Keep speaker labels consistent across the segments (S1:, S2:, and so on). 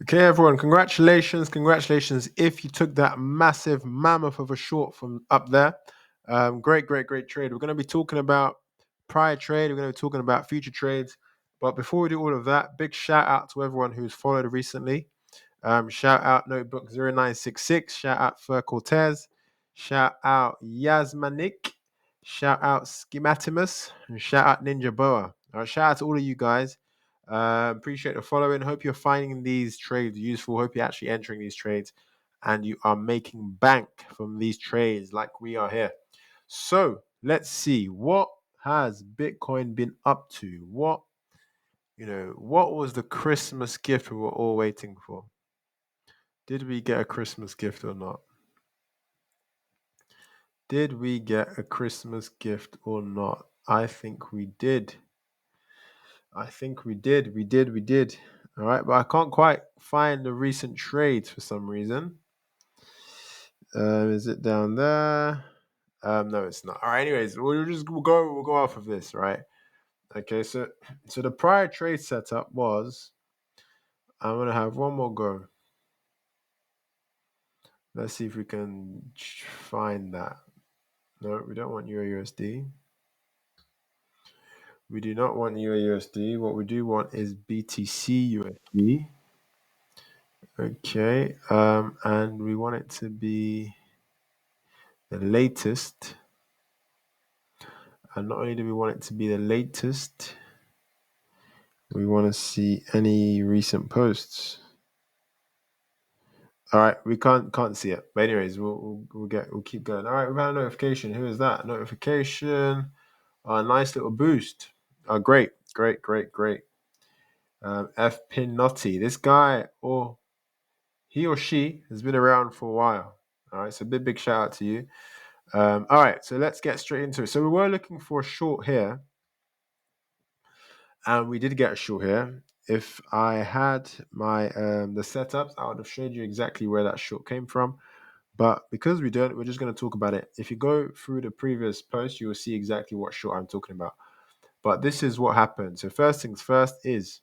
S1: Okay, everyone, congratulations if you took that massive mammoth of a short from up there. Great trade. We're going to be talking about prior trade. We're going to be talking about future trades. But before we do all of that, big shout out to everyone who's followed recently. Shout out Notebook0966. Shout out Fer Cortez. Shout out Yasmanik. Shout out Schematimus. And shout out Ninja Boa. All right, shout out to all of you guys. Appreciate the following. Hope you're finding these trades useful. Hope you're actually entering these trades and you are making bank from these trades like we are here. So let's see, what has Bitcoin been up to? What was the Christmas gift we were all waiting for? Did we get a Christmas gift or not? Did we get a Christmas gift or not? I think we did. We did. All right, but I can't quite find the recent trades for some reason. Is it down there? No, it's not. All right. Anyways, we'll go off of this, right? Okay. So the prior trade setup was. I'm gonna have one more go. Let's see if we can find that. No, we don't want UAUSD. We do not want UAUSD. What we do want is BTC USD. Okay. And we want it to be the latest. And not only do we want it to be the latest, we want to see any recent posts. All right, we can't see it. But anyways, we'll keep going. All right, we've had a notification. Who is that? Notification. A nice little boost. Great. F Pinotti. This guy, or he or she, has been around for a while. All right, so big shout out to you. All right, so let's get straight into it. So we were looking for a short here, and we did get a short here. If I had my the setups, I would have showed you exactly where that short came from. But because we don't, we're just going to talk about it. If you go through the previous post, you will see exactly what short I'm talking about. But this is what happened. So first things first is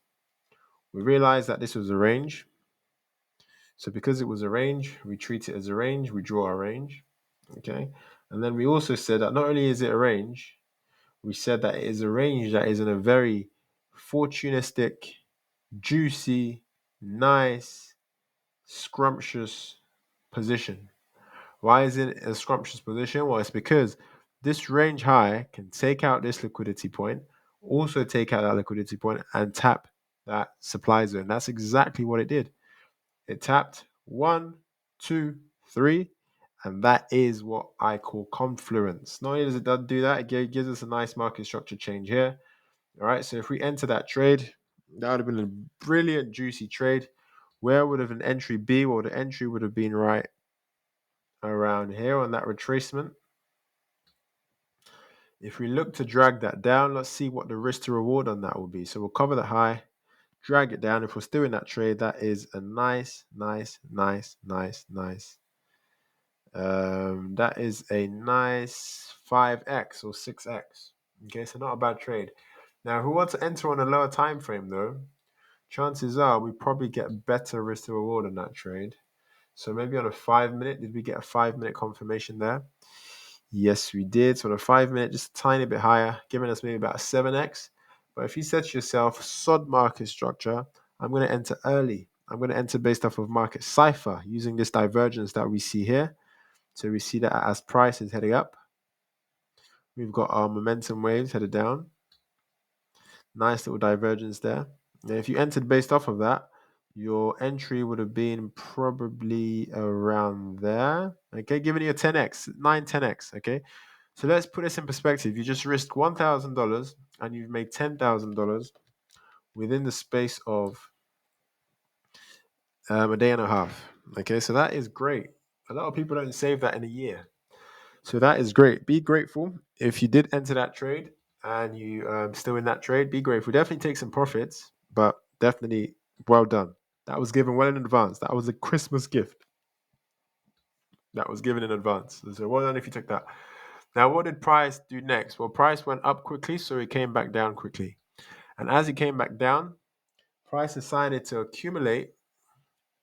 S1: we realized that this was a range. So because it was a range, we treat it as a range, we draw a range. Okay. And then we also said that not only is it a range, we said that it is a range that is in a very fortunistic, juicy, nice, scrumptious position. Why is it a scrumptious position? Well, it's because this range high can take out this liquidity point, also take out that liquidity point and tap that supply zone. That's exactly what it did. It tapped 1, 2, 3, and that is what I call confluence. Not only does it do that, it gives us a nice market structure change here. All right, so if we enter that trade, that would have been a brilliant, juicy trade. Where would have an entry be? Well, the entry would have been right around here on that retracement. If we look to drag that down, let's see what the risk to reward on that will be. So we'll cover the high, drag it down. If we're still in that trade, that is a nice. That is a nice 5x or 6x. Okay, so not a bad trade. Now, if we want to enter on a lower time frame, though, chances are we probably get better risk to reward on that trade. So maybe on a 5-minute, did we get a 5-minute confirmation there? Yes, we did. So on a 5-minute, just a tiny bit higher, giving us maybe about a 7x. But if you said to yourself, sod market structure, I'm going to enter early. I'm going to enter based off of market cipher using this divergence that we see here. So we see that as price is heading up, we've got our momentum waves headed down. Nice little divergence there. Now, if you entered based off of that, your entry would have been probably around there. Okay, giving you a 10x, 10x. Okay, so let's put this in perspective. You just risked $1,000 and you've made $10,000 within the space of a day and a half. Okay, so that is great. A lot of people don't save that in a year. So that is great. Be grateful if you did enter that trade and you still in that trade. Be grateful. Definitely take some profits, but definitely well done. That was given well in advance. That was a Christmas gift. That was given in advance. So well done if you took that. Now, what did price do next? Well, price went up quickly, so it came back down quickly. And as it came back down, price decided to accumulate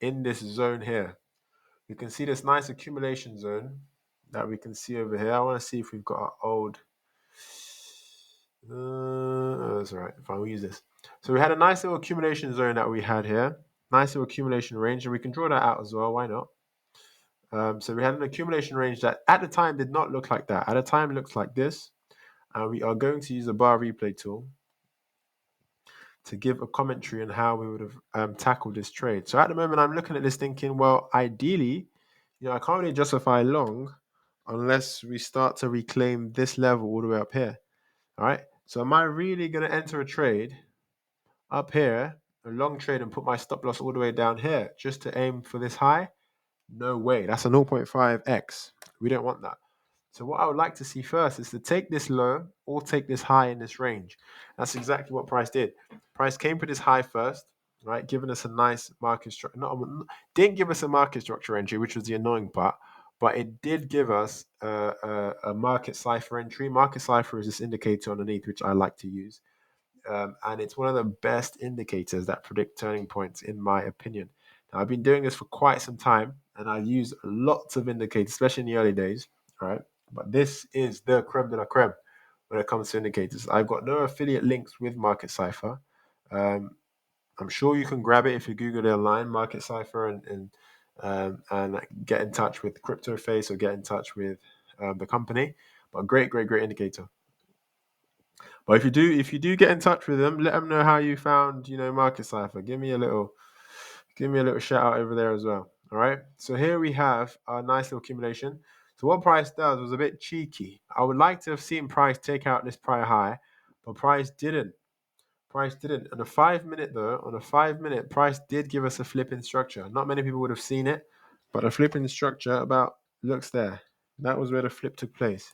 S1: in this zone here. You can see this nice accumulation zone that we can see over here. I want to see if we've got our old. That's all right. Fine, we'll use this. So we had a nice little accumulation zone that we had here. Nice little accumulation range, and we can draw that out as well. Why not? So we had an accumulation range that at the time did not look like that. At the time, it looks like this. And we are going to use the bar replay tool to give a commentary on how we would have tackled this trade. So at the moment, I'm looking at this thinking, well, ideally, I can't really justify long unless we start to reclaim this level all the way up here. All right. So am I really going to enter a trade up here, a long trade, and put my stop loss all the way down here just to aim for this high? No way. That's a 0.5x. We don't want that. So what I would like to see first is to take this low or take this high in this range. That's exactly what price did. Price came for this high first, right? Giving us a nice market structure. Didn't give us a market structure entry, which was the annoying part, but it did give us a market cipher entry. Market cipher is this indicator underneath, which I like to use. And it's one of the best indicators that predict turning points, in my opinion. Now, I've been doing this for quite some time, and I use lots of indicators, especially in the early days, right? But this is the creme de la creme when it comes to indicators. I've got no affiliate links with Market Cipher. I'm sure you can grab it if you Google it online, Market Cipher, and get in touch with CryptoFace or get in touch with the company. But great indicator. But if you do get in touch with them, let them know how you found, Market Cipher. Give me a little shout out over there as well. All right. So here we have our nice little accumulation. So what price does was a bit cheeky. I would like to have seen price take out this prior high, but price didn't. Price didn't. On a 5 minute though, price did give us a flipping structure. Not many people would have seen it, but a flipping structure about looks there. That was where the flip took place.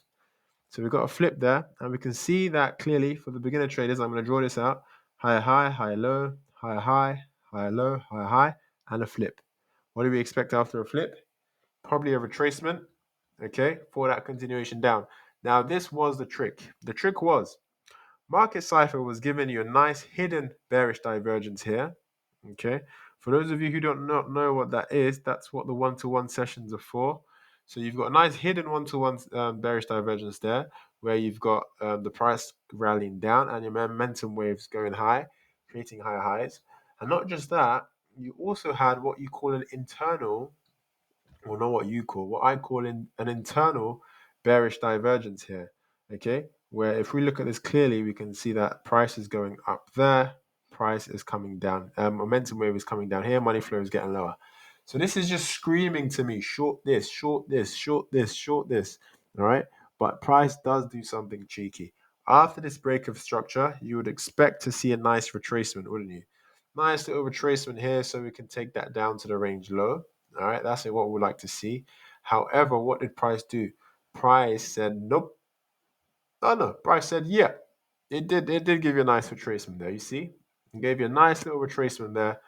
S1: So we've got a flip there, and we can see that clearly for the beginner traders. I'm going to draw this out. Higher high, higher low, higher high, higher low, higher high, and a flip. What do we expect after a flip? Probably a retracement, okay, for that continuation down. Now, this was the trick. The trick was Market Cipher was giving you a nice hidden bearish divergence here, okay? For those of you who don't not know what that is, that's what the one-to-one sessions are for. So you've got a nice hidden one-to-one bearish divergence there, where you've got the price rallying down and your momentum waves going high, creating higher highs. And not just that, you also had what you call an internal, or not what you call, what I call an internal bearish divergence here, okay? Where if we look at this clearly, we can see that price is going up there, price is coming down, momentum wave is coming down here, money flow is getting lower. So this is just screaming to me, short this, short this, short this, short this, all right? But price does do something cheeky. After this break of structure, you would expect to see a nice retracement, wouldn't you? Nice little retracement here so we can take that down to the range low. All right, that's what we would like to see. However, what did price do? Price said nope. Oh no, price said yeah. It did give you a nice retracement there. You see, it gave you a nice little retracement there,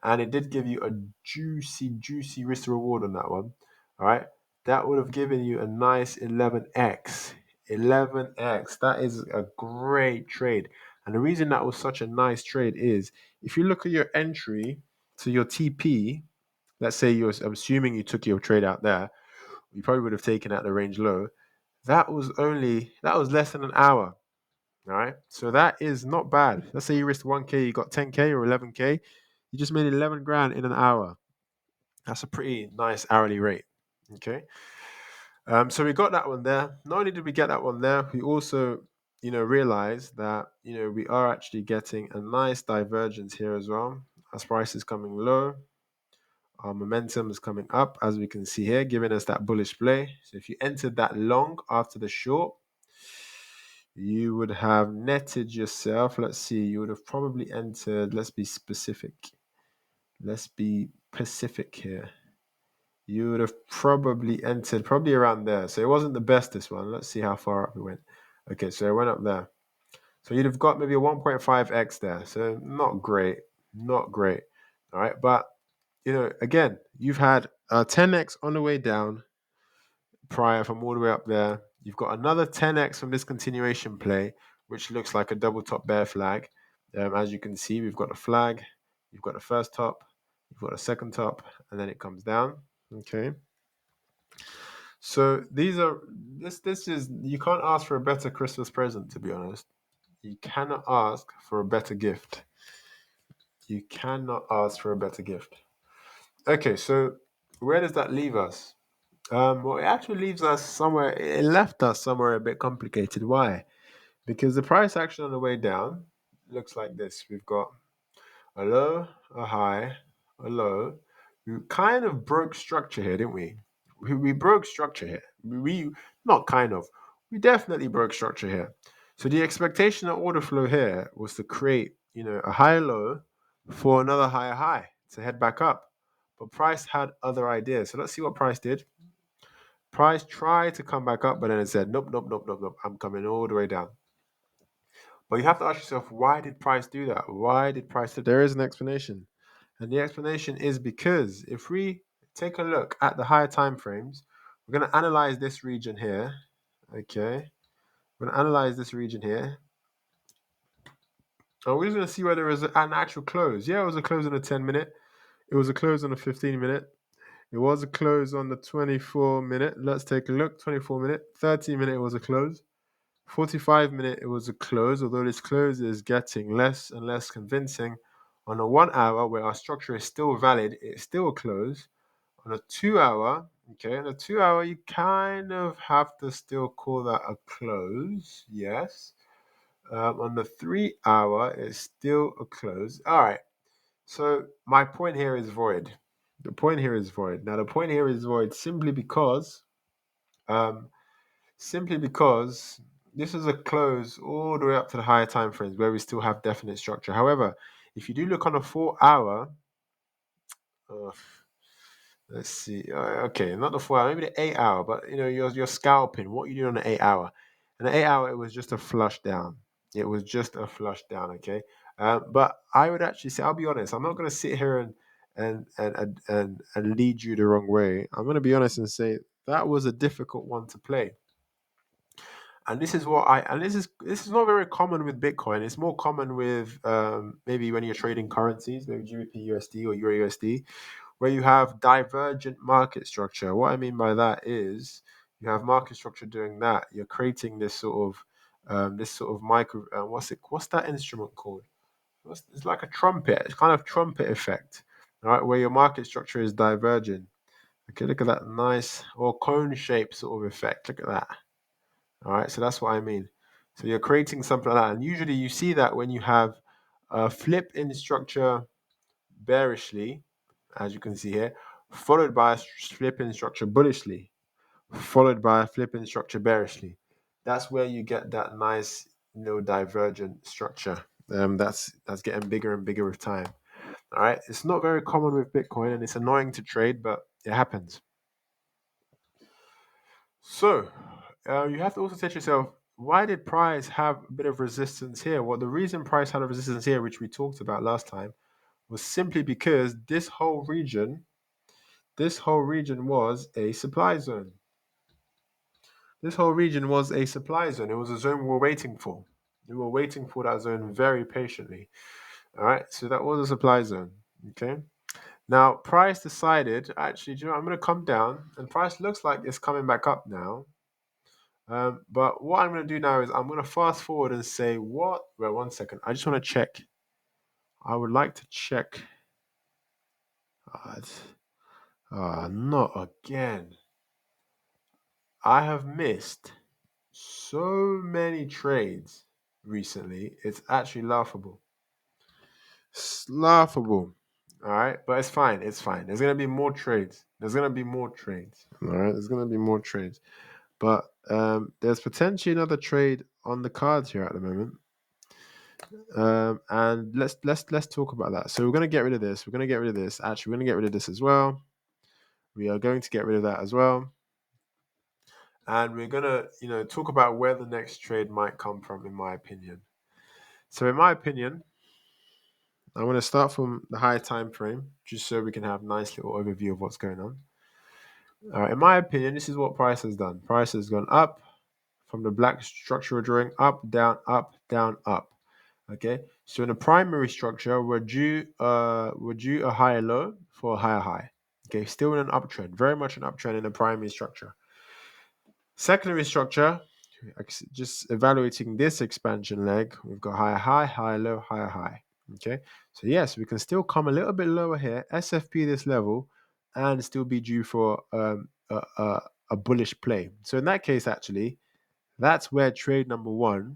S1: and it did give you a juicy risk reward on that one. All right, that would have given you a nice 11x. 11x. That is a great trade. And the reason that was such a nice trade is if you look at your entry to your TP, let's say I'm assuming you took your trade out there, you probably would have taken out the range low. That was less than an hour. All right. So that is not bad. Let's say you risked 1K, you got 10K or 11K. You just made 11 grand in an hour. That's a pretty nice hourly rate. Okay. So we got that one there. Not only did we get that one there, we also, realized that, we are actually getting a nice divergence here as well. As price is coming low, our momentum is coming up, as we can see here, giving us that bullish play. So if you entered that long after the short, you would have netted yourself. Let's see, you would have probably entered, let's be specific. Let's be Pacific here. You would have probably entered around there. So it wasn't the best, this one. Let's see how far up we went. Okay, so it went up there. So you'd have got maybe a 1.5x there. So not great. Not great. All right, but again, you've had a 10x on the way down prior from all the way up there. You've got another 10x from this continuation play, which looks like a double top bear flag. As you can see, we've got a flag. You've got the first top, You've got a second top, and then it comes down. Okay. So these are this is you can't ask for a better Christmas present, to be honest. You cannot ask for a better gift. You cannot ask for a better gift. Okay, so where does that leave us? Well, it actually leaves us somewhere. It left us somewhere a bit complicated. Why? Because the price action on the way down looks like this. We've got a low, a high, a low. We kind of broke structure here, didn't we? We broke structure here. We not kind of. We definitely broke structure here. So the expectation of order flow here was to create, a high low for another higher high to head back up. But Price had other ideas. So let's see what Price did. Price tried to come back up, but then it said, nope, nope, nope, nope, nope. I'm coming all the way down. But you have to ask yourself, why did Price do that? Why did Price do that? There is an explanation. And the explanation is because if we take a look at the higher time frames, we're going to analyze this region here. Okay. We're going to analyze this region here. And we're just going to see whether it was an actual close. Yeah, it was a close on the 10-minute. It was a close on the 15-minute. It was a close on the 24-minute. Let's take a look. 24-minute. 30-minute, it was a close. 45-minute, it was a close, although this close is getting less and less convincing. On a 1 hour, where our structure is still valid, it's still a close. On a 2 hour, okay, on a 2 hour, you kind of have to still call that a close, yes. On the 3 hour, it's still a close. All right, so my point here is void. The point here is void. Now, the point here is void um, simply because this is a close all the way up to the higher time frames where we still have definite structure. However, if you do look on a 4 hour, let's see, okay, not the 4 hour, maybe the 8 hour, but you're scalping. What you do on the 8 hour? And the 8 hour, it was just a flush down. It was just a flush down, okay. But I would actually say, I'll be honest, I'm not going to sit here and lead you the wrong way. I'm going to be honest and say that was a difficult one to play. And this is what I and this is not very common with Bitcoin. It's more common with maybe when you're trading currencies, maybe GBP USD or Euro USD, where you have divergent market structure. What I mean by that is you have market structure doing that. You're creating this sort of micro. What's that instrument called? It's like a trumpet. It's kind of trumpet effect, all right, where your market structure is diverging. Okay, look at that nice or cone shape sort of effect. Look at that. All right, so that's what I mean. So you're creating something like that, and usually you see that when you have a flip in structure bearishly, as you can see here, followed by a flip in structure bullishly, followed by a flip in structure bearishly. That's where you get that nice, divergent structure. That's getting bigger and bigger with time. All right, it's not very common with Bitcoin, and it's annoying to trade, but it happens. So, you have to also say to yourself, why did Price have a bit of resistance here? Well, the reason Price had a resistance here, which we talked about last time, was simply because this whole region was a supply zone. This whole region was a supply zone. It was a zone we were waiting for. We were waiting for that zone very patiently. All right, so that was a supply zone. Okay. Now, Price decided, actually, I'm going to come down, and Price looks like it's coming back up now. But what I'm going to do now is I'm going to fast forward and say what. Well, 1 second. I just want to check. I would like to check. Not again. I have missed so many trades recently. It's actually laughable. It's laughable. All right, but it's fine. It's fine. There's gonna be more trades. All right, there's gonna be more trades. But there's potentially another trade on the cards here at the moment. And let's talk about that. So we're gonna get rid of this. We're gonna get rid of this. Actually, we're gonna get rid of this as well. We are going to get rid of that as well. And we're gonna, talk about where the next trade might come from, in my opinion. So, in my opinion, I'm gonna start from the higher time frame, just so we can have a nice little overview of what's going on. All right, in my opinion, this is what Price has done. Price has gone up from the black structural drawing, up, down, up, down, up. Okay, so in the primary structure, we're due a higher low for a higher high. Okay, still in an uptrend, very much an uptrend in the primary structure. Secondary structure, just evaluating this expansion leg, we've got higher high, higher low, higher high. Okay, so yes, we can still come a little bit lower here, SFP this level, and still be due for a bullish play. So in that case, actually, that's where trade number one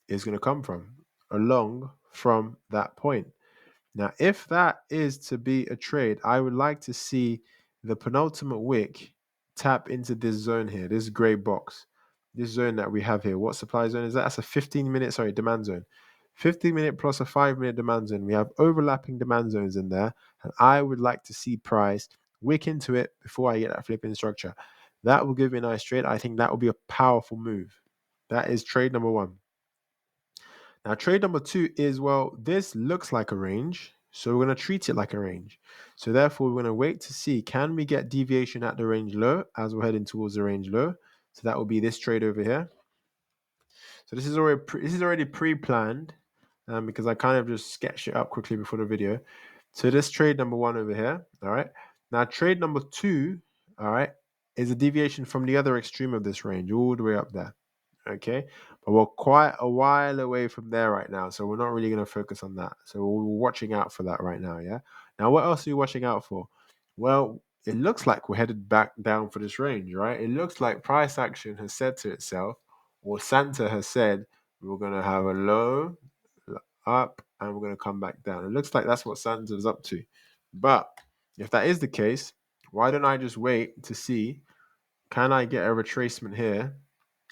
S1: is going to come from, along from that point. Now, if that is to be a trade, I would like to see the penultimate wick tap into this zone here, this gray box, this zone that we have here. What supply zone is that? That's a 15-minute, demand zone. 15-minute plus a 5-minute demand zone. We have overlapping demand zones in there, and I would like to see price wick into it before I get that flipping structure. That will give me a nice trade. I think that will be a powerful move. That is trade number one. Now, trade number two is, well, this looks like a range, so we're going to treat it like a range. So therefore, we're going to wait to see, can we get deviation at the range low as we're heading towards the range low? So that will be this trade over here. So this is already pre-planned because I kind of just sketched it up quickly before the video. So this trade number one over here, all right? Now, trade number two, all right, is a deviation from the other extreme of this range, all the way up there. Okay, but we're quite a while away from there right now, so we're not really going to focus on that. So we're watching out for that right now. Yeah. Now, what else are you watching out for? Well, it looks like we're headed back down for this range, right? It looks like price action has said to itself, or Santa has said, we're going to have a low, up, and we're going to come back down. It looks like that's what Santa's up to. But if that is the case, why don't I just wait to see, can I get a retracement here?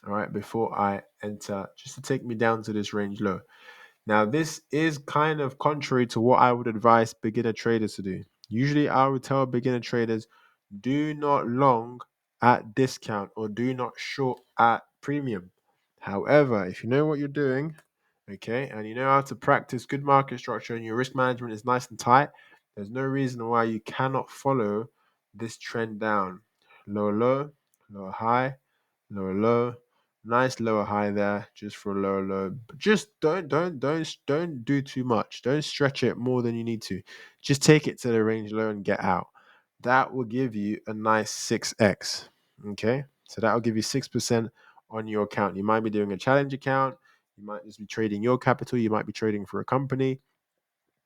S1: All right, before I enter, just to take me down to this range low. Now, this is kind of contrary to what I would advise beginner traders to do. Usually, I would tell beginner traders, do not long at discount or do not short at premium. However, if you know what you're doing, okay, and you know how to practice good market structure and your risk management is nice and tight, there's no reason why you cannot follow this trend down. Lower low, lower high, lower low, nice lower high there, just for a lower low. But just don't do too much. Don't stretch it more than you need to. Just take it to the range low and get out. That will give you a nice 6x. Okay, so that will give you 6% on your account. You might be doing a challenge account. You might just be trading your capital. You might be trading for a company.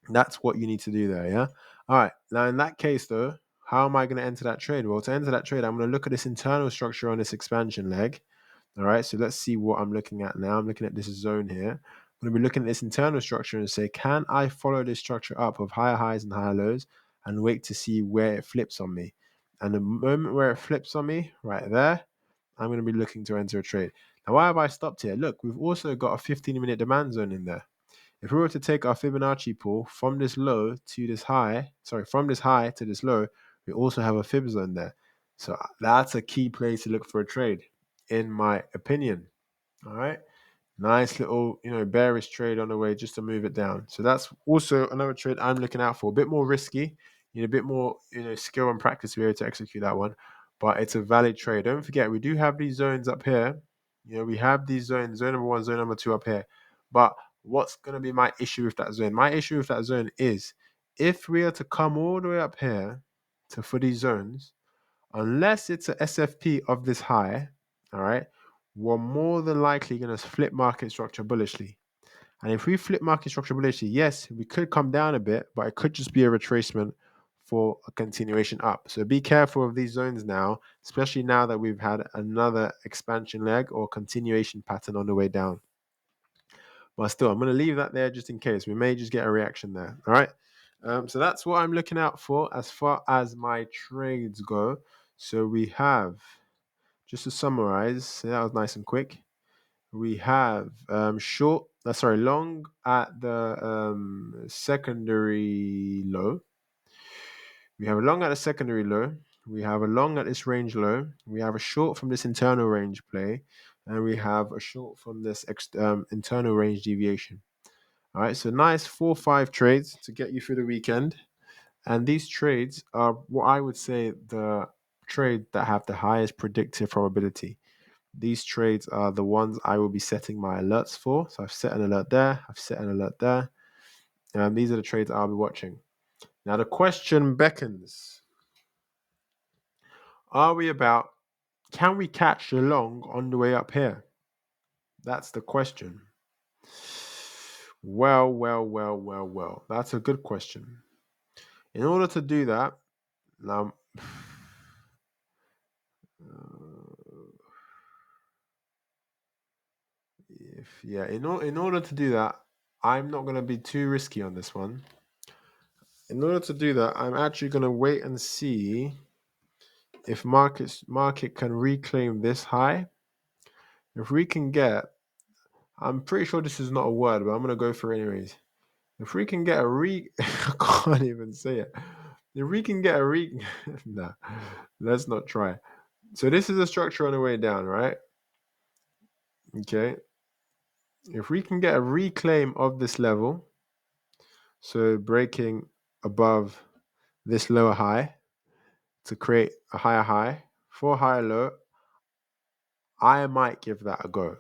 S1: That's what you need to do there. Yeah. All right. Now, in that case, though, how am I going to enter that trade? Well, to enter that trade, I'm going to look at this internal structure on this expansion leg. All right, so let's see what I'm looking at now. I'm looking at this zone here. I'm going to be looking at this internal structure and say, can I follow this structure up of higher highs and higher lows and wait to see where it flips on me? And the moment where it flips on me, right there, I'm going to be looking to enter a trade. Now, why have I stopped here? Look, we've also got a 15-minute demand zone in there. If we were to take our Fibonacci pool from this low to this high, from this high to this low, we also have a fib zone there. So that's a key place to look for a trade, in my opinion. All right. Nice little, bearish trade on the way just to move it down. So that's also another trade I'm looking out for. A bit more risky, a bit more, skill and practice to be able to execute that one. But it's a valid trade. Don't forget, we do have these zones up here. We have these zones, zone number one, zone number two up here. But what's going to be my issue with that zone? My issue with that zone is if we are to come all the way up here for these zones, unless it's a SFP of this high, all right, we're more than likely going to flip market structure bullishly. And if we flip market structure bullishly, yes, we could come down a bit, but it could just be a retracement for a continuation up. So be careful of these zones now, especially now that we've had another expansion leg or continuation pattern on the way down. But still, I'm going to leave that there just in case. We may just get a reaction there. All right. So that's what I'm looking out for as far as my trades go. So we have, just to summarize, that was nice and quick. We have long at the secondary low. We have a long at a secondary low. We have a long at this range low. We have a short from this internal range play. And we have a short from this internal range deviation. All right, so nice 4-5 trades to get you through the weekend. And these trades are what I would say the trade that have the highest predictive probability. These trades are the ones I will be setting my alerts for. So I've set an alert there. I've set an alert there. These are the trades I'll be watching. Now the question beckons: can we catch the long on the way up here? That's the question. Well. That's a good question. In order to do that, now, in order to do that, I'm not going to be too risky on this one. In order to do that, I'm actually going to wait and see if market can reclaim this high. If we can get, I'm pretty sure this is not a word, but I'm going to go for it anyways. If we can get I can't even say it. If we can get nah, let's not try. So this is a structure on the way down, right? Okay. If we can get a reclaim of this level, so breaking above this lower high to create a higher high for a higher low, I might give that a go.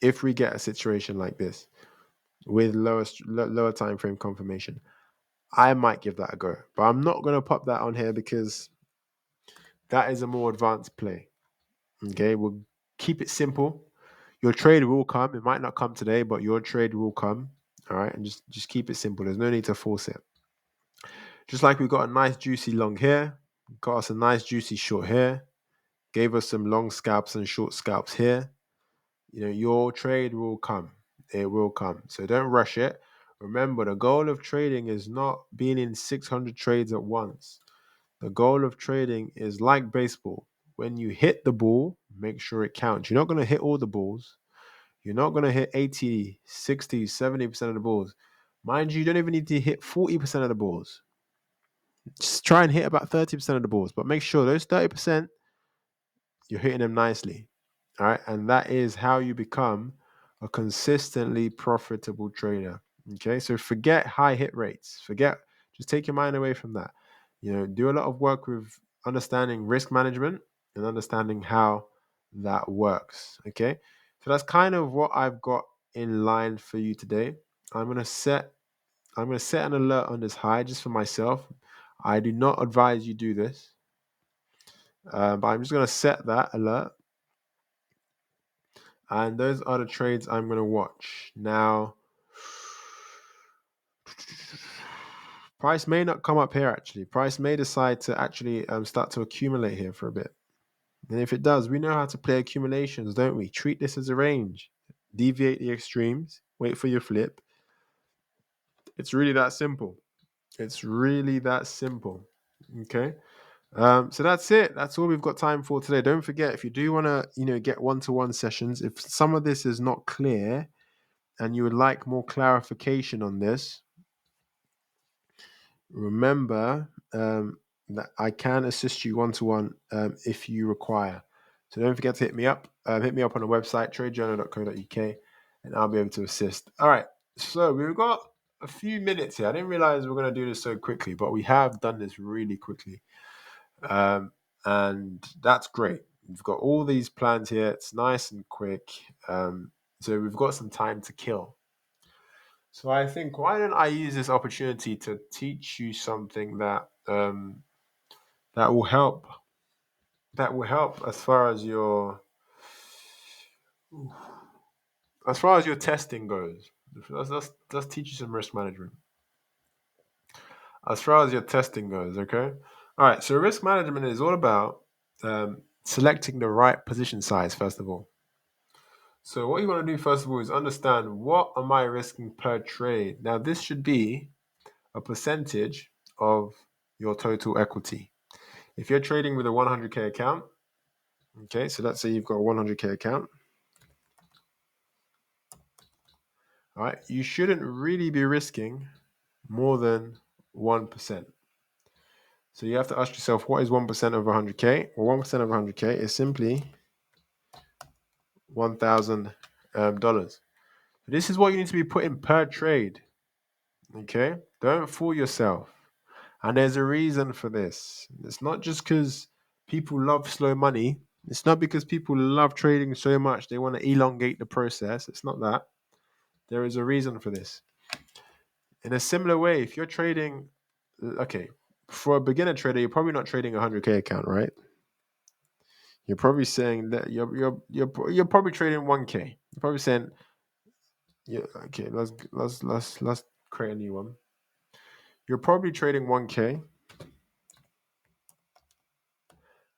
S1: If we get a situation like this with lower time frame confirmation, I might give that a go. But I'm not going to pop that on here because that is a more advanced play. Okay, we'll keep it simple. Your trade will come. It might not come today, but your trade will come. All right, and just keep it simple. There's no need to force it. Just like we got a nice juicy long here, got us a nice juicy short here, gave us some long scalps and short scalps here. Your trade will come. It will come. So don't rush it. Remember, the goal of trading is not being in 600 trades at once. The goal of trading is like baseball. When you hit the ball, make sure it counts. You're not going to hit all the balls. You're not going to hit 80, 60, 70% of the balls. Mind you, you don't even need to hit 40% of the balls. Just try and hit about 30% of the balls, but make sure those 30%, you're hitting them nicely. All right. And that is how you become a consistently profitable trader. Okay. So forget high hit rates. Just take your mind away from that. Do a lot of work with understanding risk management and understanding how that works. Okay. So that's kind of what I've got in line for you today. I'm going to set an alert on this high just for myself. I do not advise you do this, but I'm just going to set that alert. And those are the trades I'm going to watch. Now, price may not come up here actually. Price may decide to actually start to accumulate here for a bit. And if it does, we know how to play accumulations, don't we? Treat this as a range. Deviate the extremes. Wait for your flip. It's really that simple. Okay. So that's it. That's all we've got time for today. Don't forget, if you do want to, get one-to-one sessions, if some of this is not clear and you would like more clarification on this, remember that I can assist you one-to-one if you require. So don't forget to hit me up. Hit me up on the website, tradejournal.co.uk, and I'll be able to assist. All right. So we've got a few minutes here. I didn't realize we were going to do this so quickly, but we have done this really quickly. And that's great. We've got all these plans here. It's nice and quick. So we've got some time to kill. So I think, why don't I use this opportunity to teach you something that that will help. That will help as far as your testing goes. Let's teach you some risk management. As far as your testing goes, okay. All right. So risk management is all about selecting the right position size first of all. So what you want to do first of all is understand, what am I risking per trade? Now this should be a percentage of your total equity. If you're trading with a 100k account, okay, so let's say you've got a 100k account, all right, you shouldn't really be risking more than 1%. So you have to ask yourself, what is 1% of 100k? Well, 1% of 100k is simply $1,000. This is what you need to be putting per trade. Okay, don't fool yourself. And there's a reason for this. It's not just because people love slow money It's not because people love trading so much they want to elongate the process. It's not that. There is a reason for this. In a similar way, if you're trading, okay, for a beginner trader, you're probably not trading a 100K account, right? You're probably saying that you're probably trading 1K. You're probably saying, yeah, okay, let's create a new one. You're probably trading 1K.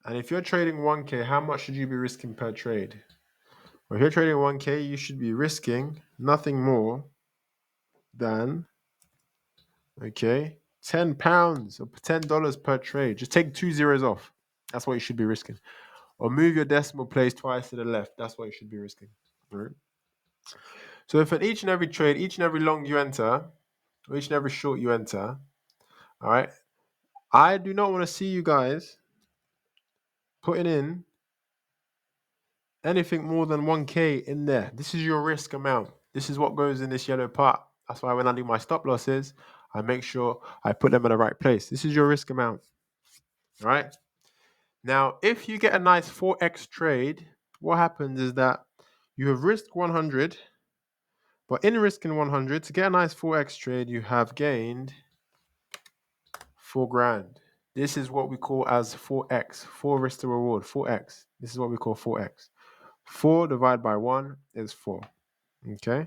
S1: And if you're trading 1K, how much should you be risking per trade? Well, if you're trading 1K, you should be risking nothing more than, okay, £10 or $10 per trade. Just take 2 zeros off. That's what you should be risking. Or move your decimal place twice to the left. That's what you should be risking. All right. So if in each and every trade, each and every long you enter, or each and every short you enter, all right, I do not want to see you guys putting in anything more than 1K in there. This is your risk amount. This is what goes in this yellow part. That's why when I do my stop losses, I make sure I put them in the right place. This is your risk amount. All right. Now, if you get a nice 4x trade, what happens is that you have risked 100, but in risking 100, to get a nice 4x trade, you have gained 4 grand. This is what we call as 4x, 4 risk to reward, 4x. This is what we call 4x. 4 divided by 1 is 4. Okay.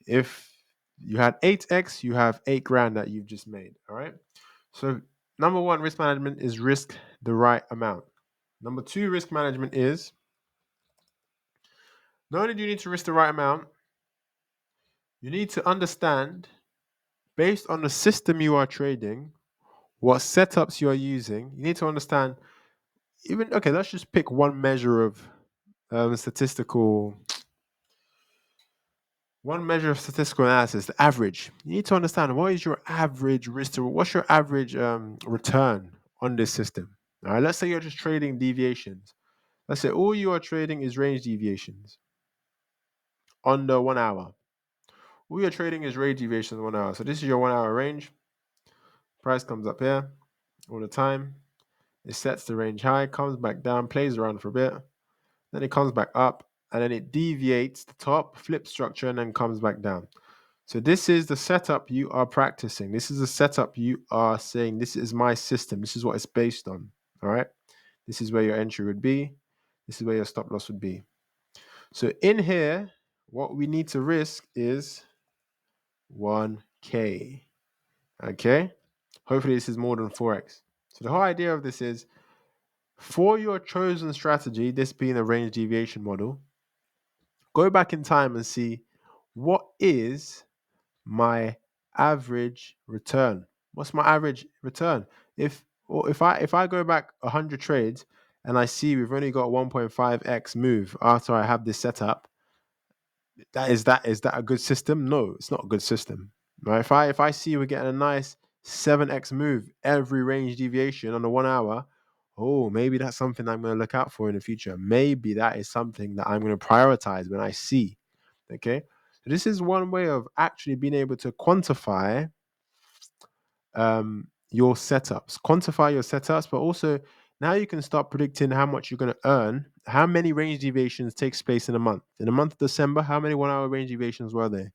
S1: If you had 8x, you have 8 grand that you've just made. All right. So, number one, risk management is risk the right amount. Number two, risk management is not only do you need to risk the right amount, you need to understand, based on the system you are trading, what setups you are using. You need to understand, even, okay, let's just pick one measure of statistical analysis, the average. You need to understand what is your average risk to, what's your average return on this system. All right, let's say you're just trading deviations. Let's say all you are trading is range deviations on the 1 hour. All you're trading is range deviations 1 hour. So this is your 1 hour range. Price comes up here all the time. It sets the range high, comes back down, plays around for a bit. Then it comes back up, and then it deviates the top, flips structure, and then comes back down. So this is the setup you are practicing. This is the setup you are saying, this is my system. This is what it's based on. All right. This is where your entry would be. This is where your stop loss would be. So in here, what we need to risk is 1K. Okay. Hopefully this is more than 4x. So the whole idea of this is, for your chosen strategy, this being a range deviation model, go back in time and see what is my average return. What's my average return? If I go back 100 trades and I see we've only got 1.5x move after I have this setup, that a good system? No, it's not a good system. Right? If I see we're getting a nice 7x move every range deviation on the 1 hour, oh, maybe that's something I'm going to look out for in the future. Maybe that is something that I'm going to prioritize when I see. Okay. So this is one way of actually being able to quantify your setups. Quantify your setups, but also now you can start predicting how much you're going to earn. How many range deviations takes place in a month? In the month of December, how many 1 hour range deviations were there?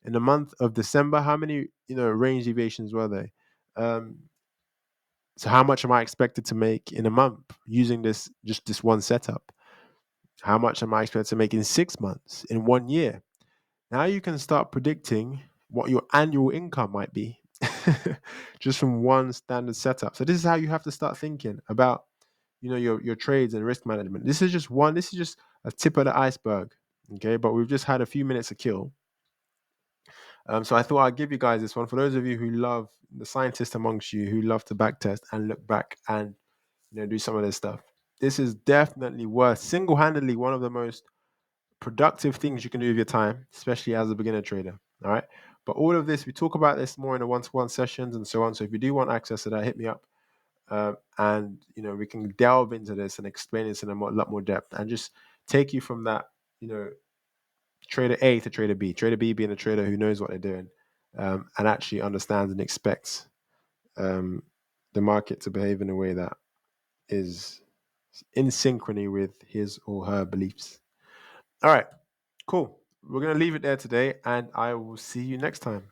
S1: In the month of December, how many range deviations were there? So how much am I expected to make in a month using this one setup? How much am I expected to make in 6 months, in 1 year? Now you can start predicting what your annual income might be just from one standard setup. So this is how you have to start thinking about your trades and risk management. This is just a tip of the iceberg. Okay, but we've just had a few minutes to kill. So I thought I'd give you guys this one for those of you who love, the scientists amongst you who love to backtest and look back and do some of this stuff. This is definitely worth, single-handedly, one of the most productive things you can do with your time, especially as a beginner trader. All right. But all of this, we talk about this more in the one-to-one sessions and so on. So if you do want access to that, hit me up. And we can delve into this and explain this in a lot more depth and just take you from that, trader A to trader B. Trader B being a trader who knows what they're doing, and actually understands and expects the market to behave in a way that is in synchrony with his or her beliefs. All right, cool. We're going to leave it there today, and I will see you next time.